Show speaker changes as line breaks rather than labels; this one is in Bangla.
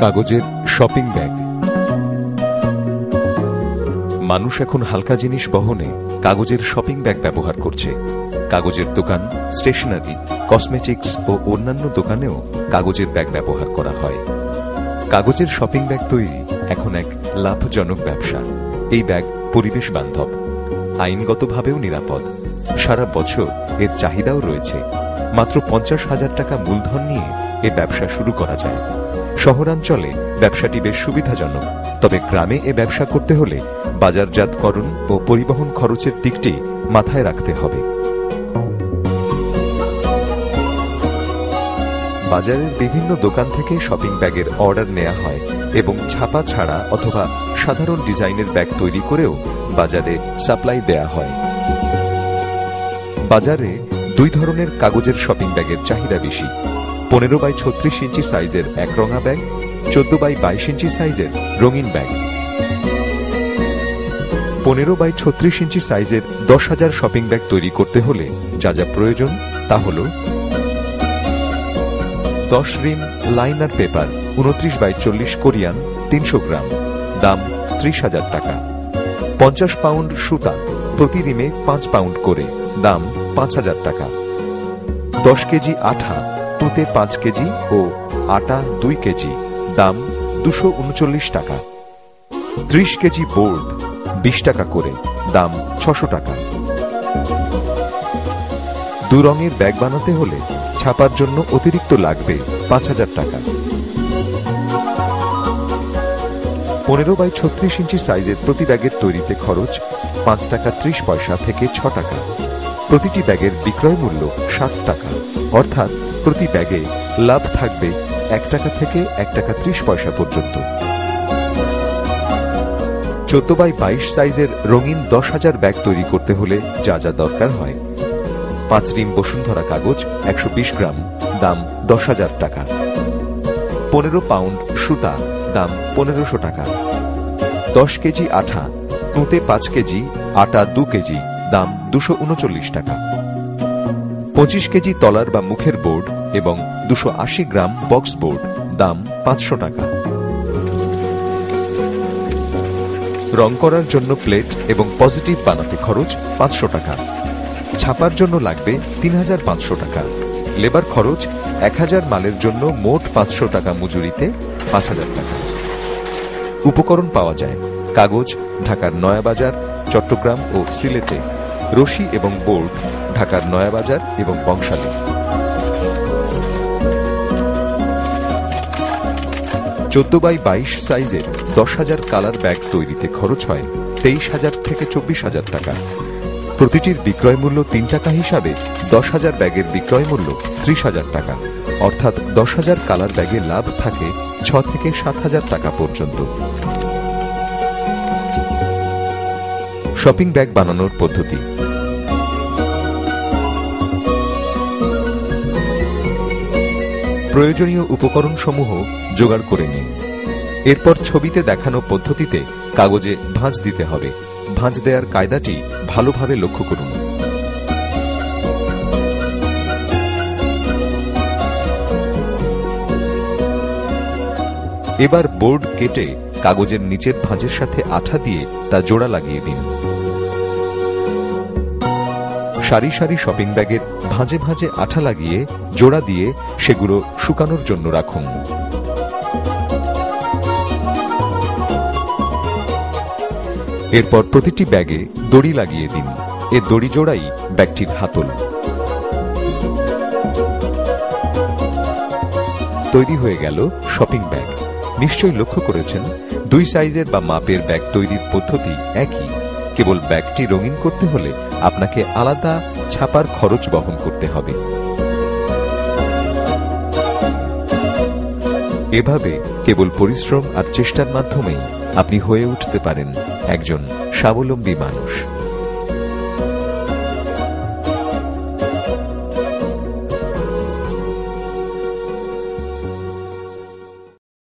কাগজের শপিং ব্যাগ। মানুষ এখন হালকা জিনিস বহনে কাগজের শপিং ব্যাগ ব্যবহার করছে। কাগজের দোকান, স্টেশনারি, কসমেটিক্স ও অন্যান্য দোকানেও কাগজের ব্যাগ ব্যবহার করা হয়। কাগজের শপিং ব্যাগ তৈরি এখন এক লাভজনক ব্যবসা। এই ব্যাগ পরিবেশ বান্ধব, আইনগতভাবেও নিরাপদ। সারা বছর এর চাহিদাও রয়েছে। মাত্র 50,000 টাকা মূলধন নিয়ে এ ব্যবসা শুরু করা যায়। শহরাঞ্চলে ব্যবসাটি বেশ সুবিধাজনক, তবে গ্রামে এ ব্যবসা করতে হলে বাজারজাতকরণ ও পরিবহন খরচের দিকটি মাথায় রাখতে হবে। বাজারের বিভিন্ন দোকান থেকে শপিং ব্যাগের অর্ডার নেওয়া হয় এবং ছাপা ছাড়া অথবা সাধারণ ডিজাইনের ব্যাগ তৈরি করেও বাজারে সাপ্লাই দেয়া হয়। বাজারে দুই ধরনের কাগজের শপিং ব্যাগের চাহিদা বেশি। 15x36 ইঞ্চি সাইজের একরঙা ব্যাগ, 14x22 ইঞ্চি সাইজের রঙিন ব্যাগ। 15x36 ইঞ্চি সাইজের 10,000 শপিং ব্যাগ তৈরি করতে হলে যা যা প্রয়োজন তা হল 10 রিম লাইনার পেপার 29x40 কোরিয়ান 300 গ্রাম, দাম 30,000 টাকা। 50 পাউন্ড সুতা, প্রতি রিমে 5 পাউন্ড করে, দাম 5,000 টাকা। 10 কেজি আঠা, তুঁতে 5 কেজি ও আটা 2 কেজি, দাম 239 টাকা। 30 কেজি বোর্ড 20 টাকা করে, দাম 600 টাকা। দু রঙের ব্যাগ বানাতে হলে ছাপার জন্য অতিরিক্ত লাগবে 5,000 টাকা। 15x36 ইঞ্চি সাইজের প্রতি ব্যাগের তৈরিতে খরচ 5 টাকা 30 পয়সা থেকে 6 টাকা। প্রতিটি ব্যাগের বিক্রয় মূল্য 7 টাকা, অর্থাৎ প্রতি ব্যাগে লাভ থাকবে 1 টাকা থেকে 1 টাকা 30 পয়সা পর্যন্ত। 14x22 সাইজের রঙিন 10,000 ব্যাগ তৈরি করতে হলে যা যা দরকার হয়: 5 রিম বসুন্ধরা কাগজ 120 গ্রাম, দাম 10,000 টাকা। 15 পাউন্ড সুতা, দাম 1,500 টাকা। 10 কেজি আঠা, তুঁতে 5 কেজি, আটা 2 কেজি, দাম 239 টাকা। 25 কেজি তলার বা মুখের বোর্ড এবং 280 গ্রাম বক্স বোর্ড, দাম 500 টাকা। রং করার জন্য প্লেট এবং পজিটিভ বানাতে খরচ 500 টাকা। ছাপার জন্য লাগবে 3,500 টাকা। লেবার খরচ 1,000 মালের জন্য মোট 500 টাকা, মজুরিতে 5,000 টাকা। উপকরণ পাওয়া যায় কাগজ ঢাকার নয়াবাজার, চট্টগ্রাম ও সিলেটে, রশি এবং বোর্ড ঢাকার নয়াবাজার এবং বংশালে। 14x22 সাইজের 10,000 কালার ব্যাগ তৈরিতে খরচ হয় 23,000 থেকে 24,000 টাকা। প্রতিটির বিক্রয় মূল্য 3 টাকা হিসাবে 10,000 ব্যাগের বিক্রয় মূল্য 30,000 টাকা, অর্থাৎ 10,000 কালার ব্যাগে লাভ থাকে 6 থেকে 7,000 টাকা পর্যন্ত। শপিং ব্যাগ বানানোর পদ্ধতি: প্রয়োজনীয় উপকরণসমূহ জোগাড় করে নিন। এরপর ছবিতে দেখানো পদ্ধতিতে কাগজে ভাঁজ দিতে হবে। ভাঁজ দেওয়ার কায়দাটি ভালোভাবে লক্ষ্য করুন। এবার বোর্ড কেটে কাগজের নিচের ভাঁজের সাথে আঠা দিয়ে তা জোড়া লাগিয়ে দিন। সারি সারি শপিং ব্যাগের ভাঁজে ভাঁজে আঠা লাগিয়ে জোড়া দিয়ে সেগুলো শুকানোর জন্য রাখুন। এরপর প্রতিটি ব্যাগে দড়ি লাগিয়ে দিন। এ দড়ি জোড়াই ব্যাগটির হাতল। তৈরি হয়ে গেল শপিং ব্যাগ। নিশ্চয়ই লক্ষ্য করেছেন, 2 সাইজের বা মাপের ব্যাগ তৈরির পদ্ধতি একই, কেবল ব্যাগটি রঙিন করতে হলে আপনাকে আলাদা ছাপার খরচ বহন করতে হবে। এভাবে কেবল পরিশ্রম আর চেষ্টার মাধ্যমেই আপনি হয়ে উঠতে পারেন একজন স্বাবলম্বী মানুষ।